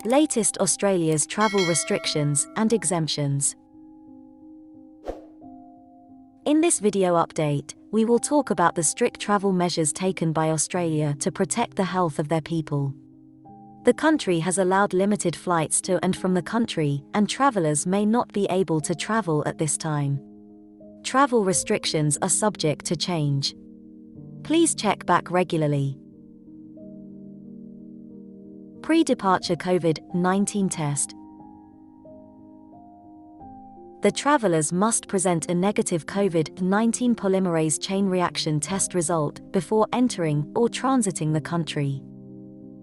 Latest Australia's travel restrictions and exemptions. In this video update, we will talk about the strict travel measures taken by Australia to protect the health of their people. The country has allowed limited flights to and from the country, and travellers may not be able to travel at this time. Travel restrictions are subject to change. Please check back regularly. Pre-departure COVID-19 test. The travellers must present a negative COVID-19 polymerase chain reaction test result before entering or transiting the country.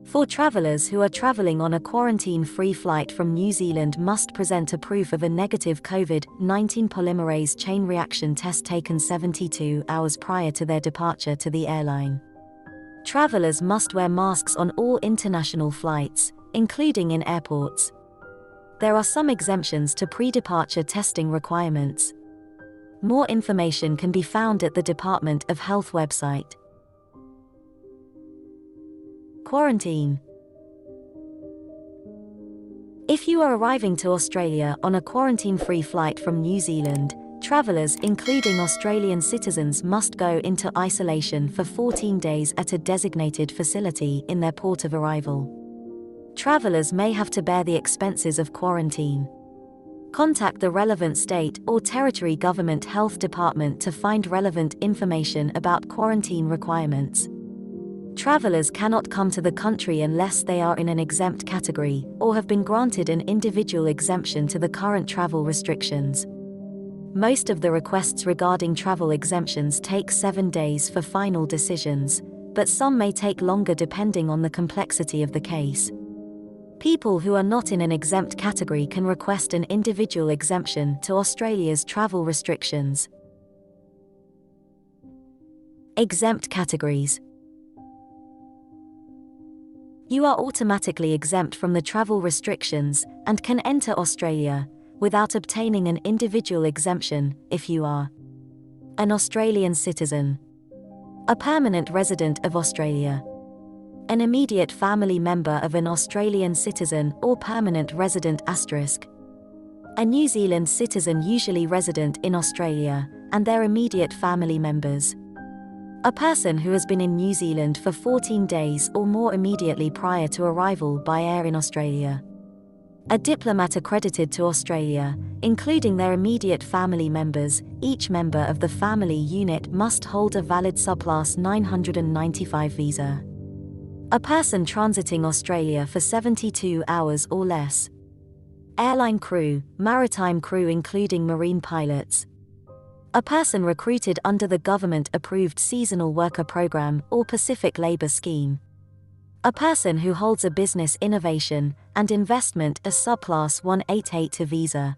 For travellers who are travelling on a quarantine-free flight from New Zealand must present a proof of a negative COVID-19 polymerase chain reaction test taken 72 hours prior to their departure to the airline. Travellers must wear masks on all international flights, including in airports. There are some exemptions to pre-departure testing requirements. More information can be found at the Department of Health website. Quarantine. If you are arriving to Australia on a quarantine-free flight from New Zealand, travellers including Australian citizens must go into isolation for 14 days at a designated facility in their port of arrival. Travellers may have to bear the expenses of quarantine. Contact the relevant state or territory government health department to find relevant information about quarantine requirements. Travellers cannot come to the country unless they are in an exempt category or have been granted an individual exemption to the current travel restrictions. Most of the requests regarding travel exemptions take 7 days for final decisions, but some may take longer depending on the complexity of the case. People who are not in an exempt category can request an individual exemption to Australia's travel restrictions. Exempt categories. You are automatically exempt from the travel restrictions and can enter Australia without obtaining an individual exemption if you are an Australian citizen, a permanent resident of Australia, an immediate family member of an Australian citizen or permanent resident *, a New Zealand citizen usually resident in Australia, and their immediate family members, a person who has been in New Zealand for 14 days or more immediately prior to arrival by air in Australia, a diplomat accredited to Australia, including their immediate family members. Each member of the family unit must hold a valid subclass 995 visa. A person transiting Australia for 72 hours or less. Airline crew, maritime crew including marine pilots. A person recruited under the government-approved Seasonal Worker Program or Pacific Labour Scheme. A person who holds a Business Innovation and Investment as subclass 188 visa.